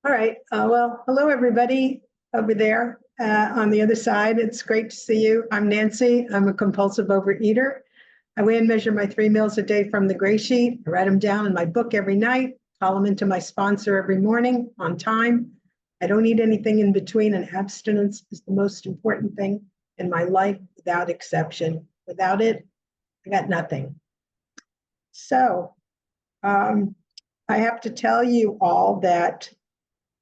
All right. Well, hello, everybody over there on the other side. It's great to see you. I'm Nancy. I'm a compulsive overeater. I weigh and measure my 3 meals a day from the gray sheet. I write them down in my book every night, call them into my sponsor every morning on time. I don't eat anything in between, and abstinence is the most important thing in my life without exception. Without it, I got nothing. So I have to tell you all that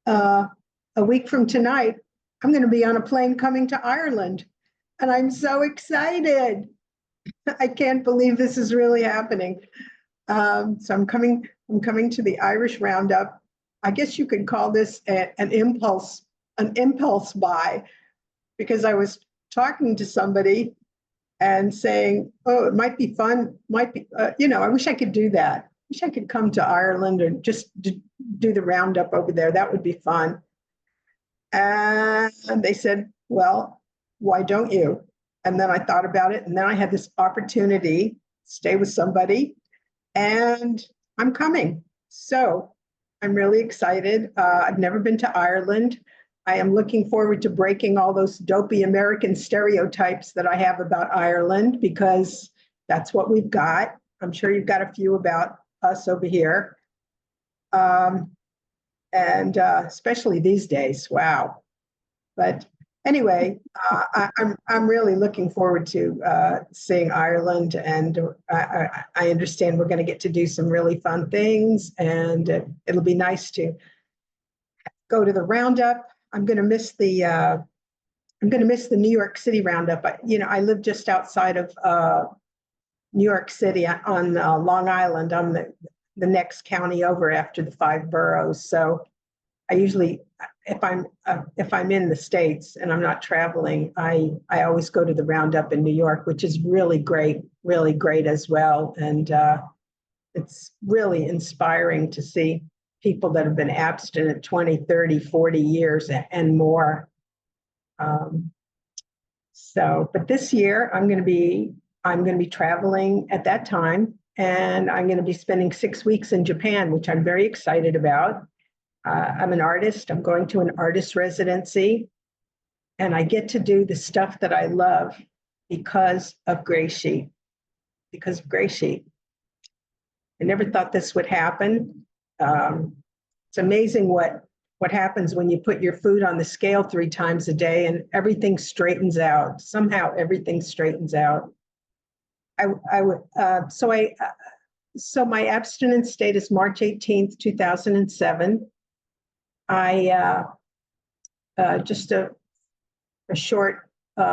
a week from tonight, I'm going to be on a plane coming to Ireland, and I'm so excited. I can't believe this is really happening. So I'm coming to the Irish Roundup. I guess you could call this an impulse buy, because I was talking to somebody and saying, "Oh, it might be fun. I wish I could do that. I wish I could come to Ireland and just do the roundup over there. That would be fun." And they said, "Well, why don't you?" And then I thought about it, and then I had this opportunity to stay with somebody, and I'm coming. So I'm really excited. I've never been to Ireland. I am looking forward to breaking all those dopey American stereotypes that I have about Ireland, because that's what we've got. I'm sure you've got a few about us over here. And especially these days, wow. But anyway, I'm really looking forward to seeing Ireland, and I understand we're going to get to do some really fun things, and it'll be nice to go to the roundup. I'm going to miss the New York City roundup. I live just outside of New York City on Long Island. I'm the next county over after the 5 boroughs. So I usually, if I'm in the States and I'm not traveling, I always go to the roundup in New York, which is really great as well. And it's really inspiring to see people that have been abstinent 20, 30, 40 years and more. But this year I'm going to be traveling at that time, and I'm going to be spending 6 weeks in Japan, which I'm very excited about. I'm an artist. I'm going to an artist residency, and I get to do the stuff that I love because of GreySheet. Because of GreySheet. I never thought this would happen. It's amazing what happens when you put your food on the scale 3 times a day and everything straightens out. Somehow everything straightens out. So my abstinence date is March 18th, 2007. Just a short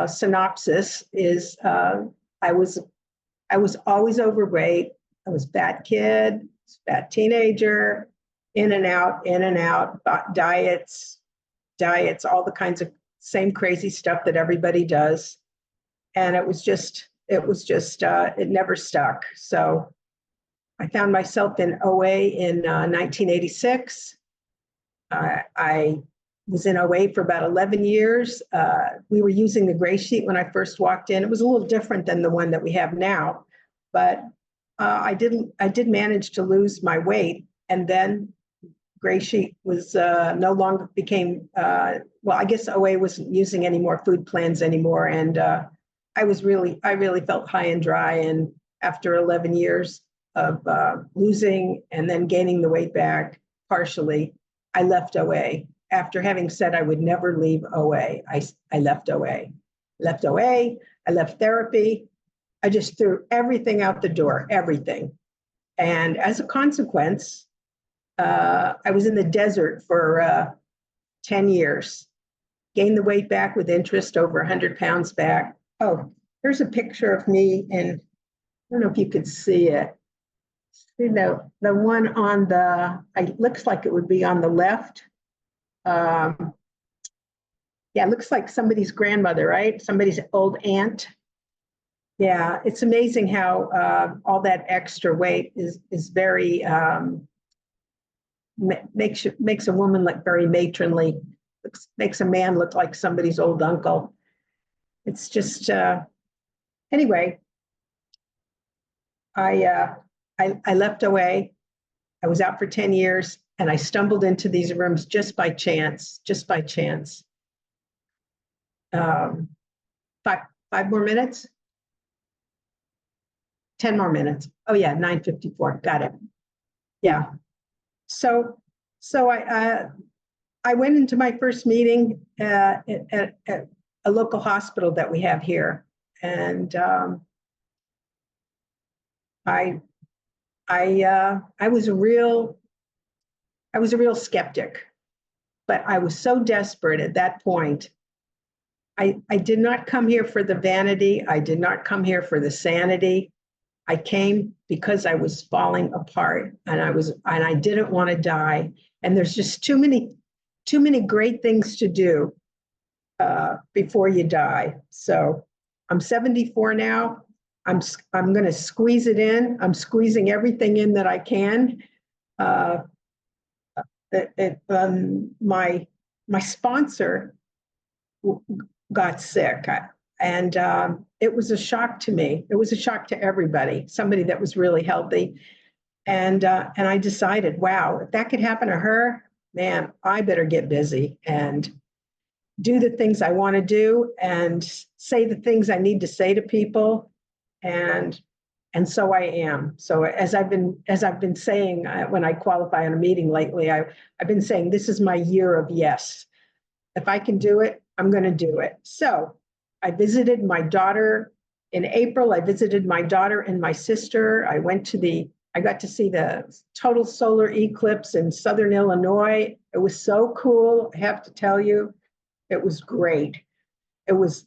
synopsis is I was always overweight. I was a fat kid, fat teenager, in and out, diets, all the kinds of same crazy stuff that everybody does. And it never stuck. So I found myself in OA in 1986. I was in OA for about 11 years. We were using the gray sheet when I first walked in. It was a little different than the one that we have now, but I did manage to lose my weight, and then gray sheet was no longer became, I guess OA wasn't using any more food plans anymore. And I really felt high and dry. And after 11 years of losing and then gaining the weight back partially, I left OA. After having said I would never leave OA, I left OA. I left therapy. I just threw everything out the door, everything. And as a consequence, I was in the desert for 10 years, gained the weight back with interest, over 100 pounds back. Oh, here's a picture of me, and I don't know if you could see it. The one on it looks like it would be on the left. Yeah, it looks like somebody's grandmother, right? Somebody's old aunt. Yeah, it's amazing how all that extra weight is very makes a woman look very matronly, makes a man look like somebody's old uncle. It's just anyway. I left OA. I was out for 10 years, and I stumbled into these rooms just by chance, just by chance. 5 more minutes? 10 more minutes. Oh yeah, 9:54. Got it. Yeah. So I went into my first meeting at a local hospital that we have here, and I was a real skeptic, but I was so desperate at that point. I did not come here for the vanity. I did not come here for the sanity. I came because I was falling apart, and I didn't want to die. And there's just too many great things to do before you die. So I'm 74 now. I'm going to squeeze it in. I'm squeezing everything in that I can. My sponsor got sick, and it was a shock to me. It was a shock to everybody. Somebody that was really healthy, and I decided, wow, if that could happen to her, man, I better get busy and do the things I want to do and say the things I need to say to people, and so I am. So as I've been saying when I qualify on a meeting lately, I've been saying this is my year of yes. If I can do it, I'm going to do it. So I visited my daughter in April. I visited my daughter and my sister. I got to see the total solar eclipse in Southern Illinois. It was so cool. I have to tell you, it was great. It was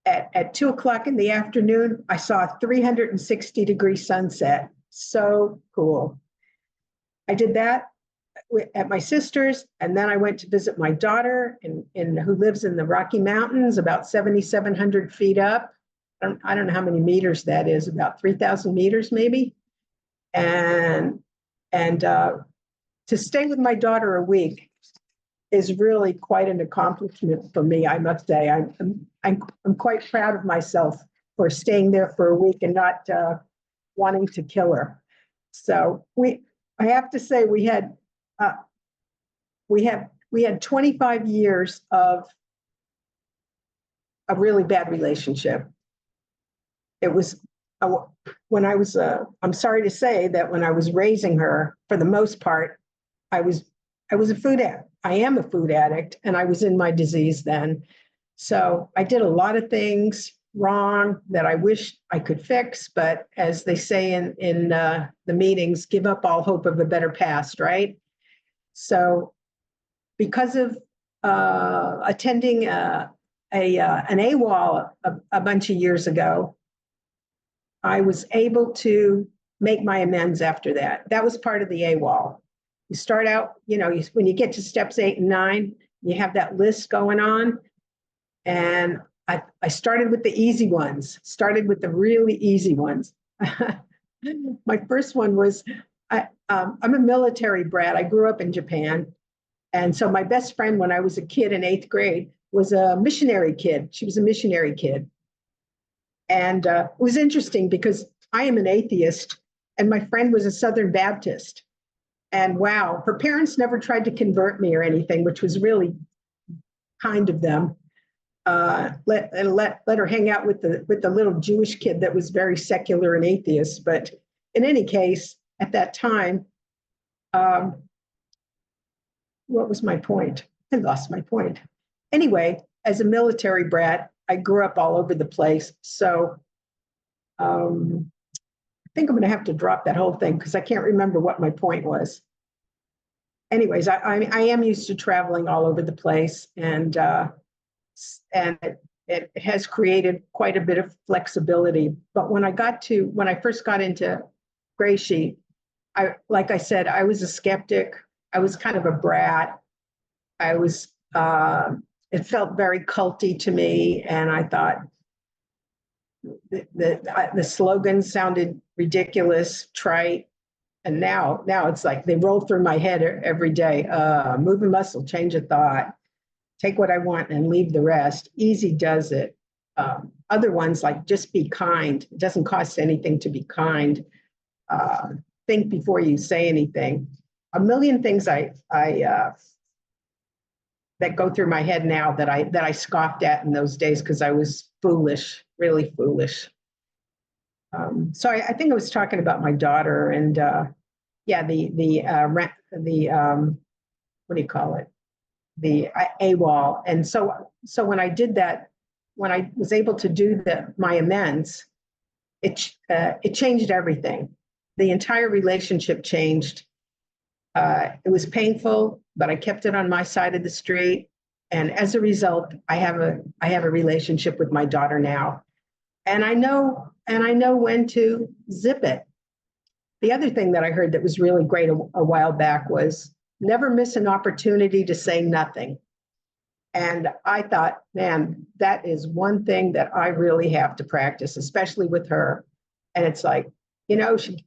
at 2:00 in the afternoon. I saw a 360-degree sunset. So cool. I did that at my sister's, and then I went to visit my daughter who lives in the Rocky Mountains, about 7,700 feet up. I don't know how many meters that is, about 3,000 meters maybe. And to stay with my daughter a week is really quite an accomplishment for me, I must say. I'm quite proud of myself for staying there for a week and not wanting to kill her. So I have to say we had 25 years of a really bad relationship. It was when I was, I'm sorry to say that when I was raising her, for the most part, I was a food addict. I am a food addict, and I was in my disease then. So I did a lot of things wrong that I wish I could fix, but as they say in the meetings, give up all hope of a better past, right? So because of attending an AWOL a bunch of years ago, I was able to make my amends after that. That was part of the AWOL. You start out, when you get to steps 8 and 9, you have that list going on. And I started with the easy ones, started with the really easy ones. My first one was, I'm a military brat. I grew up in Japan. And so my best friend when I was a kid in 8th grade was a missionary kid. She was a missionary kid. And it was interesting because I am an atheist and my friend was a Southern Baptist. And wow, her parents never tried to convert me or anything, which was really kind of them. Let her hang out with the little Jewish kid that was very secular and atheist. But in any case, at that time, what was my point? I lost my point. Anyway, as a military brat, I grew up all over the place. So I think I'm going to have to drop that whole thing because I can't remember what my point was. Anyways, I am used to traveling all over the place, and it has created quite a bit of flexibility. But when I first got into GreySheet, like I said, I was a skeptic. I was kind of a brat. It felt very culty to me, and I thought the slogan sounded ridiculous, trite. And now it's like they roll through my head every day. Move a muscle, change a thought, take what I want and leave the rest. Easy does it. Other ones like just be kind. It doesn't cost anything to be kind. Think before you say anything. a million things that go through my head now that I scoffed at in those days because I was foolish, really foolish. So I think I was talking about my daughter and yeah, what do you call it? The AWOL. And so when I did that, when I was able to do my amends, it changed everything. The entire relationship changed. It was painful, but I kept it on my side of the street. And as a result, I have a relationship with my daughter now. And I know when to zip it. The other thing that I heard that was really great a while back was never miss an opportunity to say nothing. And I thought, man, that is one thing that I really have to practice, especially with her. And it's like, she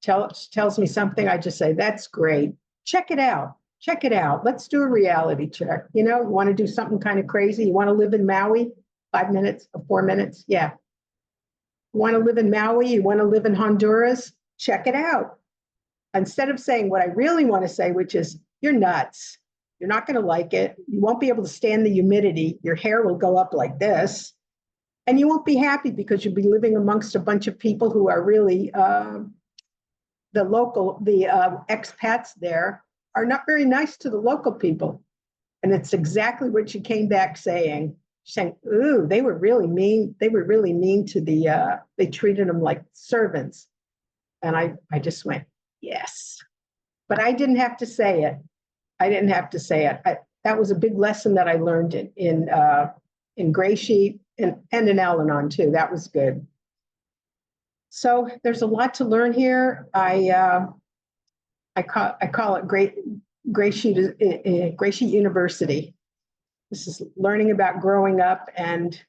tells me something, I just say, that's great. Check it out. Check it out. Let's do a reality check. You want to do something kind of crazy? You want to live in Maui? 5 minutes or 4 minutes? Yeah. You want to live in Maui? You want to live in Honduras? Check it out. Instead of saying what I really want to say, which is, you're nuts. You're not going to like it. You won't be able to stand the humidity. Your hair will go up like this. And you won't be happy because you'll be living amongst a bunch of people who are really, the expats there are not very nice to the local people. And it's exactly what she came back saying. She's saying, ooh, they were really mean. They were really mean to they treated them like servants. And I just went, yes. But I didn't have to say it. I didn't have to say it. That was a big lesson that I learned in Gray Sheet and in Al-Anon too. That was good. So there's a lot to learn here. I call it Gray Sheet University. This is learning about growing up, and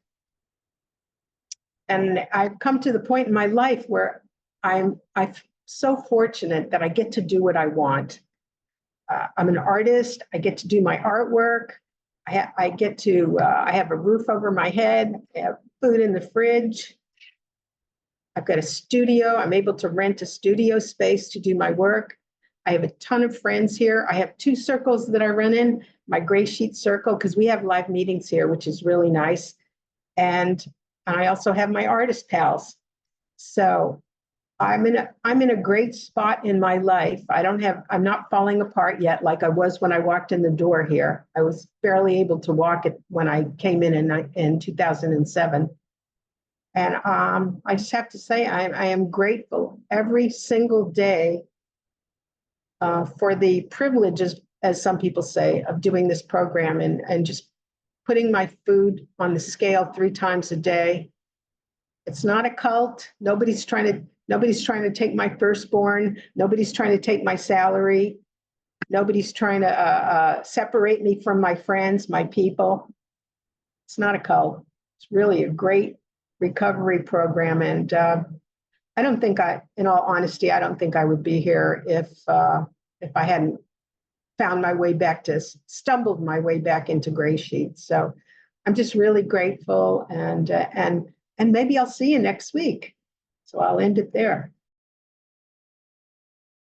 I've come to the point in my life where I'm so fortunate that I get to do what I want. I'm an artist. I get to do my artwork. I get to, I have a roof over my head. I have food in the fridge. I've got a studio. I'm able to rent a studio space to do my work. I have a ton of friends here. I have 2 circles that I run in, my Gray Sheet circle, because we have live meetings here, which is really nice. And I also have my artist pals. So I'm in a great spot in my life. I'm not falling apart yet like I was when I walked in the door here. I was barely able to walk it when I came in 2007. And I just have to say, I am grateful every single day for the privileges, as some people say, of doing this program and just putting my food on the scale 3 times a day. It's not a cult. Nobody's trying to take my firstborn. Nobody's trying to take my salary. Nobody's trying to separate me from my friends, my people. It's not a cult. It's really a great recovery program. And I don't think in all honesty, I don't think I would be here if I hadn't stumbled my way back into Gray Sheet. So I'm just really grateful, and maybe I'll see you next week. So I'll end it there.